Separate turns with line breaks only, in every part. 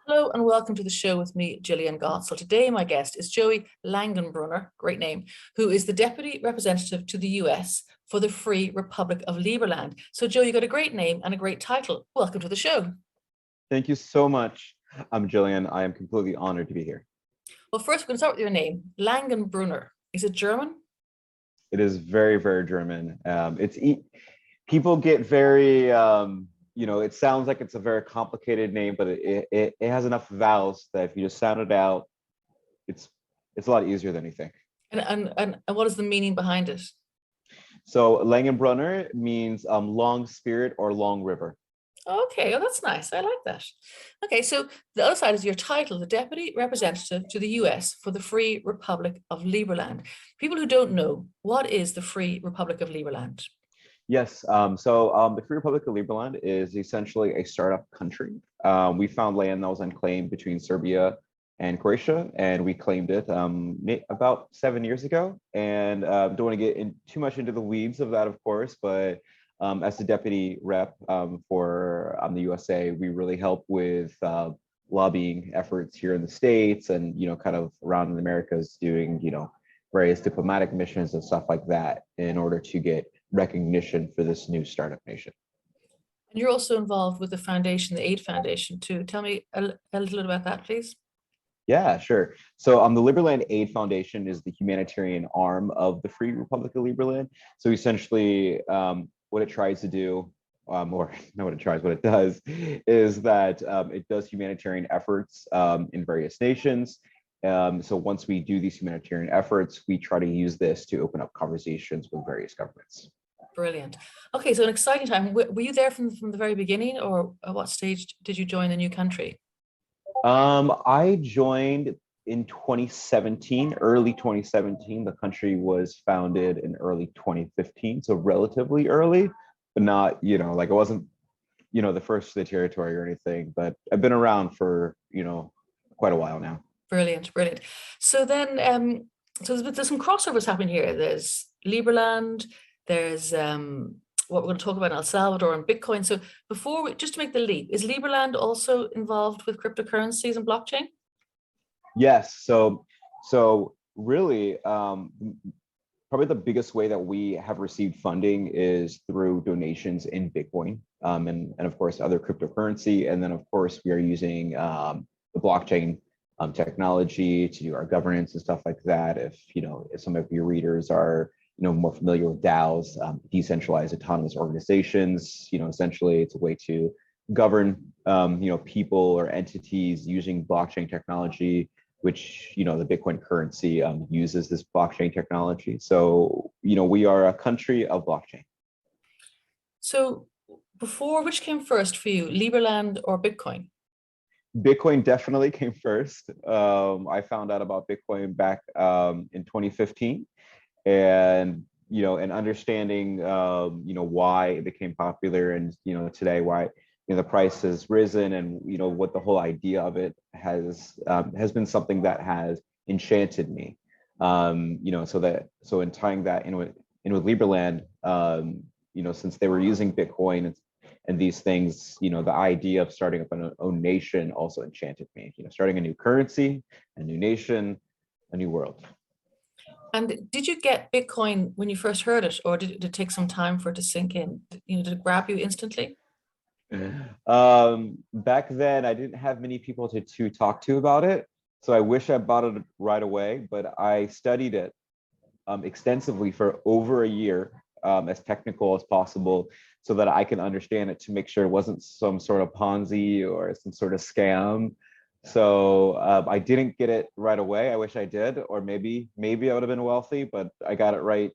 Hello and welcome to the show with me, Jillian Godsil. Today, my guest is Joey Langenbrunner, great name, who is the Deputy Representative to the US for the Free Republic of Liberland. So, Joe, you got a great name and a great title. Welcome to the show.
Thank you so much. I'm Jillian. I am completely honored to be here.
Well, first, we're going to start with your name, Langenbrunner. Is it German?
It is very, very German. People get very, it sounds like it's a very complicated name, but it has enough vowels that if you just sound it out, it's a lot easier than you think.
And what is the meaning behind it?
So Langenbrunner means long spirit or long river.
Okay, oh, that's nice. I like that. Okay, so the other side is your title, the Deputy Representative to the US for the Free Republic of Liberland. People who don't know, what is the Free Republic of Liberland?
Yes, the Free Republic of Liberland is essentially a startup country. We found land that was unclaimed between Serbia and Croatia, and we claimed it about 7 years ago. And don't want to get too much into the weeds of that, of course, but as the deputy rep for the USA, we really help with lobbying efforts here in the States and, kind of around in the Americas doing, various diplomatic missions and stuff like that in order to get recognition for this new startup nation.
And you're also involved with the foundation, the Aid Foundation, too. Tell me a little bit about that, please.
Yeah, sure. So the Liberland Aid Foundation is the humanitarian arm of the Free Republic of Liberland. So essentially, what it tries to do, or not what it tries, what it does, is that it does humanitarian efforts in various nations. So once we do these humanitarian efforts, we try to use this to open up conversations with various governments.
Brilliant. Okay, so an exciting time. Were you there from the very beginning, or at what stage did you join the new country?
I joined in 2017, early 2017. The country was founded in early 2015, so relatively early, but not, like it wasn't, the first to the territory or anything, but I've been around for, quite a while now.
Brilliant, brilliant. So then, so there's some crossovers happening here. There's Liberland, there's what we're going to talk about in El Salvador and Bitcoin. So just to make the leap, is Liberland also involved with cryptocurrencies and blockchain?
Yes. So really, probably the biggest way that we have received funding is through donations in Bitcoin, and of course other cryptocurrency. And then of course we are using the blockchain technology to do our governance and stuff like that. If some of your readers are more familiar with DAOs, decentralized autonomous organizations, essentially it's a way to govern people or entities using blockchain technology, which the Bitcoin currency uses this blockchain technology. So we are a country of blockchain.
So which came first for you, Liberland or Bitcoin?
Bitcoin definitely came first. I found out about Bitcoin back in 2015, and and understanding why it became popular, and today why the price has risen, and what the whole idea of it has been something that has enchanted me. So in tying that in with Liberland, since they were using Bitcoin and these things, the idea of starting up an own nation also enchanted me. Starting a new currency, a new nation, a new world.
And did you get Bitcoin when you first heard it, or did it take some time for it to sink in? Did it grab you instantly?
Back then, I didn't have many people to talk to about it, so I wish I bought it right away. But I studied it extensively for over a year, as technical as possible, so that I can understand it, to make sure it wasn't some sort of Ponzi or some sort of scam. So I didn't get it right away. I wish I did, or maybe I would have been wealthy, but I got it right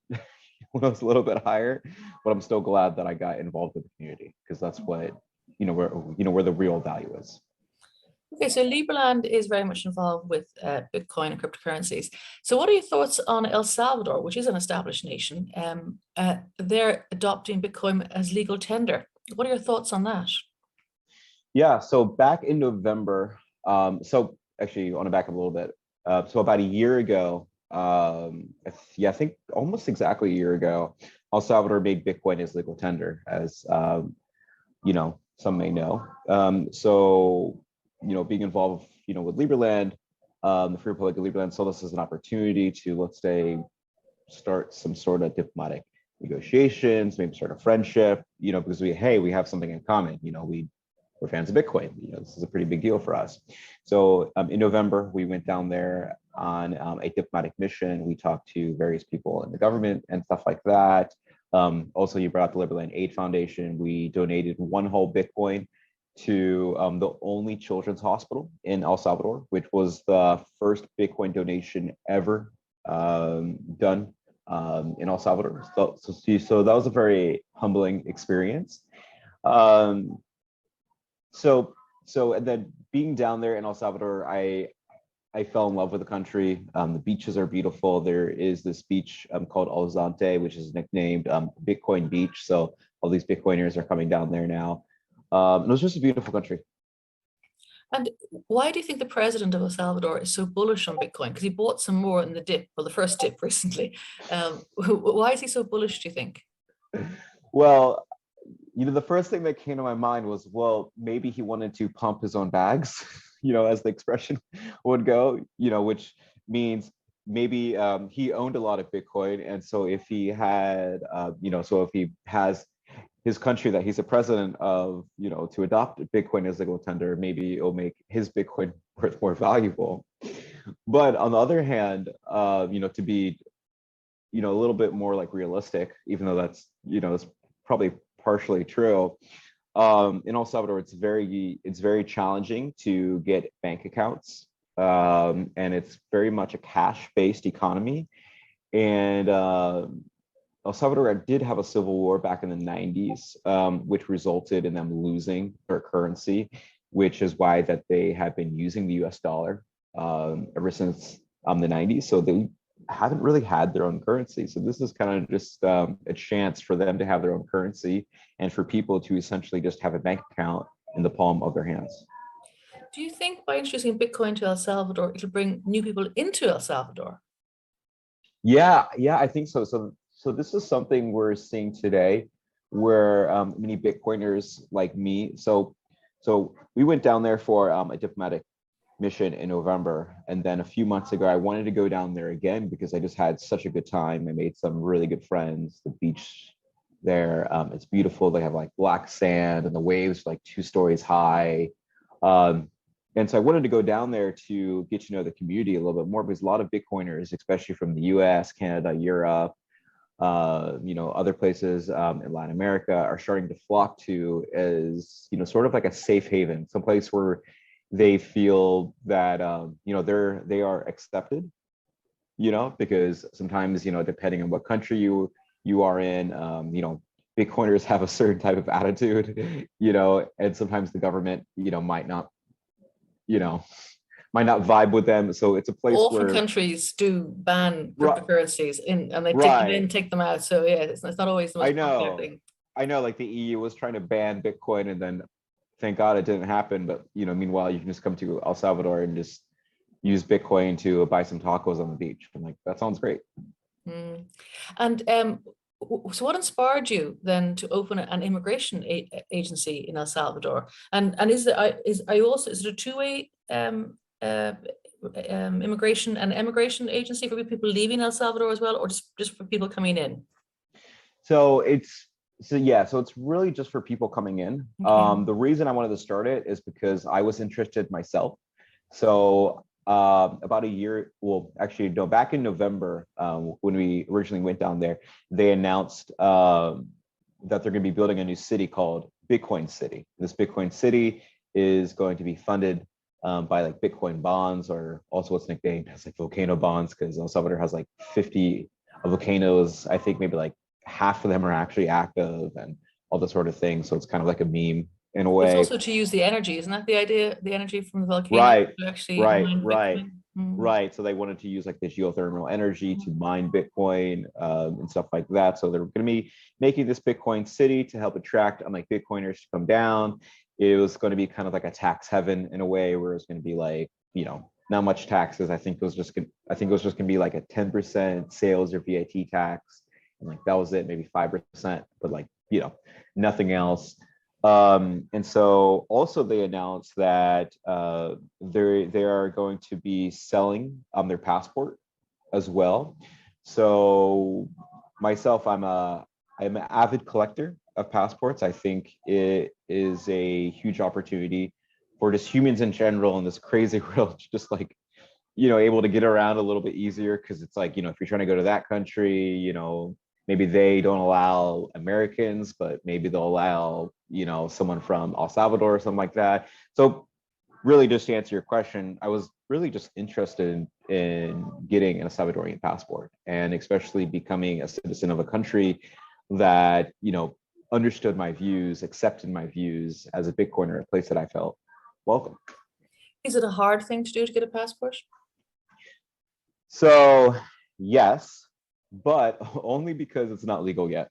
when I was a little bit higher. But I'm still glad that I got involved with the community, because that's what where the real value is.
Okay, so Liberland is very much involved with Bitcoin and cryptocurrencies. So what are your thoughts on El Salvador, which is an established nation? They're adopting Bitcoin as legal tender. What are your thoughts on that?
Yeah, so back in November, so actually I want to back up a little bit. So about a year ago, I think almost exactly a year ago, El Salvador made Bitcoin as legal tender, as some may know. So being involved, with Liberland, the Free Republic of Liberland saw this as an opportunity to, let's say, start some sort of diplomatic negotiations, maybe start a friendship, because we have something in common. We're fans of Bitcoin. This is a pretty big deal for us. So in November, we went down there on a diplomatic mission. We talked to various people in the government and stuff like that. Also, you brought up the Liberland Aid Foundation. We donated one whole Bitcoin to the only children's hospital in El Salvador, which was the first Bitcoin donation ever done in El Salvador. So that was a very humbling experience. And then being down there in El Salvador, I fell in love with the country. The beaches are beautiful. There is this beach called Alzante, which is nicknamed Bitcoin Beach. So all these Bitcoiners are coming down there now. It was just a beautiful country.
And why do you think the president of El Salvador is so bullish on Bitcoin? Because he bought some more in the first dip recently. Why is he so bullish, do you think?
Well, the first thing that came to my mind was, well, maybe he wanted to pump his own bags, as the expression would go, which means maybe he owned a lot of Bitcoin. And so if he had, if he has his country that he's a president of, to adopt Bitcoin as legal tender, maybe it'll make his Bitcoin worth more valuable. But on the other hand, to be, a little bit more like realistic, even though that's, it's probably partially true. In El Salvador, it's very challenging to get bank accounts, and it's very much a cash-based economy. And El Salvador did have a civil war back in the 90s, which resulted in them losing their currency, which is why that they have been using the US dollar ever since the 90s. So they haven't really had their own currency. So this is kind of just a chance for them to have their own currency and for people to essentially just have a bank account in the palm of their hands.
Do you think by introducing Bitcoin to El Salvador, it'll bring new people into El Salvador?
Yeah, I think so. So this is something we're seeing today, where many Bitcoiners like me. So we went down there for a diplomatic mission in November, and then a few months ago, I wanted to go down there again because I just had such a good time. I made some really good friends. The beach there, it's beautiful. They have like black sand, and the waves like 2 stories high. And so I wanted to go down there to get to know the community a little bit more, because a lot of Bitcoiners, especially from the US, Canada, Europe, other places in Latin America, are starting to flock to as, sort of like a safe haven, some place where they feel that, they are accepted, because sometimes, depending on what country you are in, Bitcoiners have a certain type of attitude, and sometimes the government, might not vibe with them. So it's a place
Often
where
countries do ban cryptocurrencies and they take them in, take them out. So yeah, it's not always the most popular thing.
I know, like the EU was trying to ban Bitcoin, and then thank God it didn't happen. But meanwhile, you can just come to El Salvador and just use Bitcoin to buy some tacos on the beach. I'm like, that sounds great.
Mm. And so what inspired you then to open an immigration agency in El Salvador? And is it a two-way immigration and emigration agency for people leaving El Salvador as well, or just for people coming in?
So it's really just for people coming in. Okay. The reason I wanted to start it is because I was interested myself. So about a year, back in November, when we originally went down there, they announced that they're going to be building a new city called Bitcoin City. This Bitcoin City is going to be funded by like Bitcoin bonds, or also what's nicknamed as like volcano bonds, because El Salvador has like 50 volcanoes. I think maybe like half of them are actually active and all this sort of thing. So it's kind of like a meme in a way.
It's also to use the energy, isn't that the idea? The energy from the volcano to actually
right. So they wanted to use like the geothermal energy to mine Bitcoin and stuff like that. So they're going to be making this Bitcoin city to help attract like Bitcoiners to come down. It was going to be kind of like a tax heaven in a way, where it's going to be like, not much taxes. I think it was just going to be like a 10% sales or VAT tax, and like that was it, maybe 5%, but like nothing else. And so also they announced that they are going to be selling their passport as well. So myself, I'm an avid collector of passports. I think it is a huge opportunity for just humans in general in this crazy world, just like, able to get around a little bit easier, because it's like, if you're trying to go to that country, maybe they don't allow Americans, but maybe they'll allow, someone from El Salvador or something like that. So really, just to answer your question, I was really just interested in getting an Salvadorian passport, and especially becoming a citizen of a country that, understood my views, accepted my views as a Bitcoiner, a place that I felt welcome.
Is it a hard thing to do to get a passport?
So yes, but only because it's not legal yet.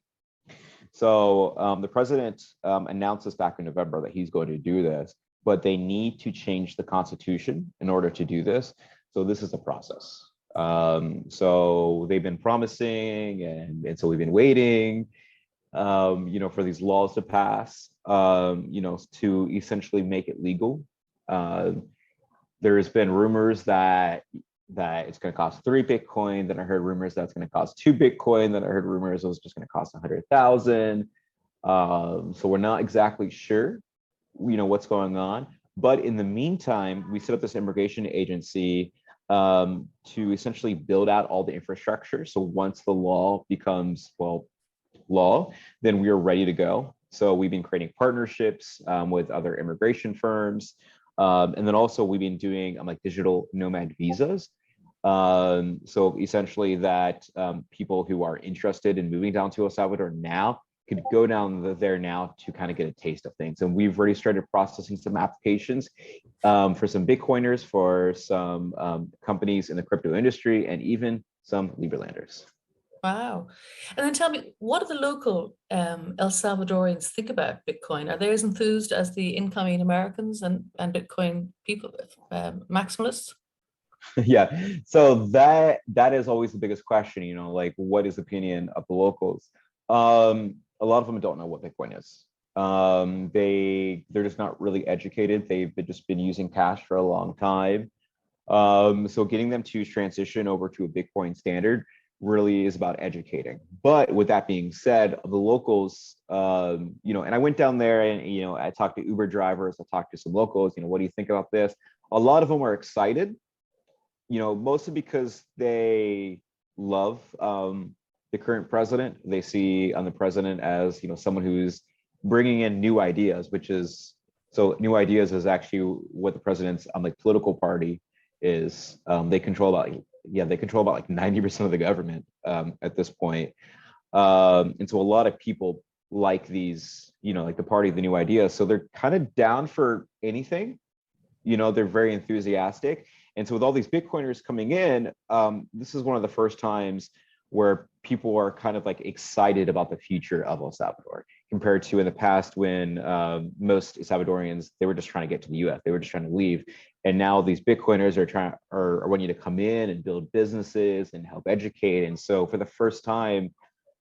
So the president announced this back in November that he's going to do this, but they need to change the constitution in order to do this. So this is a process. So they've been promising, and so we've been waiting, for these laws to pass, to essentially make it legal. There's been rumors that it's going to cost 3 Bitcoin. Then I heard rumors that it's going to cost 2 Bitcoin. Then I heard rumors it was just going to cost 100,000. So we're not exactly sure, what's going on. But in the meantime, we set up this immigration agency to essentially build out all the infrastructure. So once the law becomes, law, then we are ready to go. So we've been creating partnerships with other immigration firms. And then also we've been doing like digital nomad visas. So essentially that people who are interested in moving down to El Salvador now could go down there now to kind of get a taste of things. And we've already started processing some applications for some Bitcoiners, for some companies in the crypto industry, and even some Liberlanders.
Wow. And then tell me, what do the local El Salvadorians think about Bitcoin? Are they as enthused as the incoming Americans and Bitcoin people, maximalists?
Yeah, so that is always the biggest question, like, what is the opinion of the locals? A lot of them don't know what Bitcoin is. They're just not really educated. They've just been using cash for a long time. So getting them to transition over to a Bitcoin standard really is about educating. But with that being said, the locals, and I went down there and, I talked to Uber drivers, I talked to some locals, what do you think about this? A lot of them are excited, mostly because they love the current president. They see on the president as, someone who's bringing in new ideas, so new ideas is actually what the president's like political party is. They control about like 90% of the government at this point. And so a lot of people like these, like the party of the new ideas. So they're kind of down for anything. They're very enthusiastic. And so with all these Bitcoiners coming in, this is one of the first times where people are kind of like excited about the future of El Salvador, compared to in the past when most Salvadorians, they were just trying to get to the US, they were just trying to leave. And now these Bitcoiners are wanting to come in and build businesses and help educate. And so for the first time,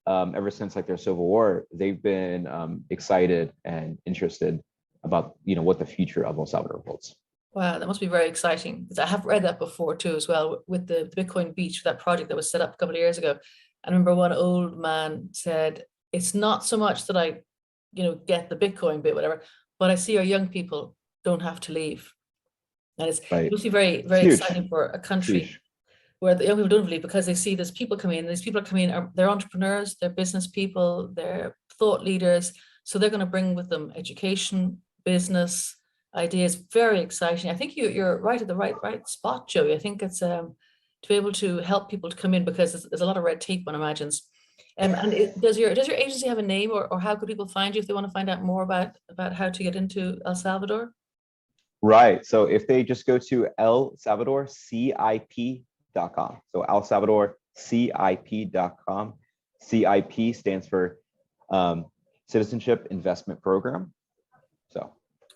ever since like their civil war, they've been excited and interested about, what the future of El Salvador holds.
Wow, that must be very exciting, because I have read that before too, as well, with the Bitcoin Beach, that project that was set up a couple of years ago. I remember one old man said, it's not so much that I, get the Bitcoin bit, whatever, but I see our young people don't have to leave. And it
Right.
must be very,
It's
very
huge.
exciting for a
It's
country
huge.
where the young people don't leave, because they see there's people coming in. These people are coming in, they're entrepreneurs, they're business people, they're thought leaders. So they're going to bring with them education, business, ideas. Very exciting. I think you're right at the right spot, Joey. I think it's to be able to help people to come in, because there's a lot of red tape, one imagines. And does your agency have a name, or how could people find you if they want to find out more about how to get into El Salvador?
Right. So if they just go to El Salvador CIP.com. So El Salvador CIP.com. CIP stands for Citizenship Investment Program. So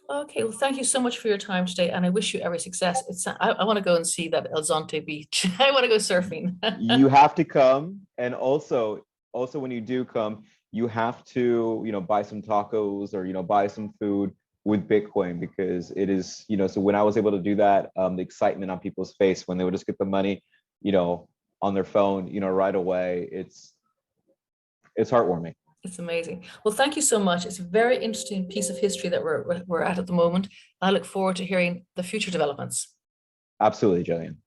Okay, well, thank you so much for your time today, and I wish you every success. I want to go and see that El Zonte beach. I want to go surfing.
you have to come, and also when you do come, you have to, buy some tacos or, buy some food with Bitcoin, because it is, so when I was able to do that, the excitement on people's face when they would just get the money, on their phone, right away, it's heartwarming.
It's amazing. Well, thank you so much. It's a very interesting piece of history that we're at the moment. I look forward to hearing the future developments.
Absolutely, Jillian.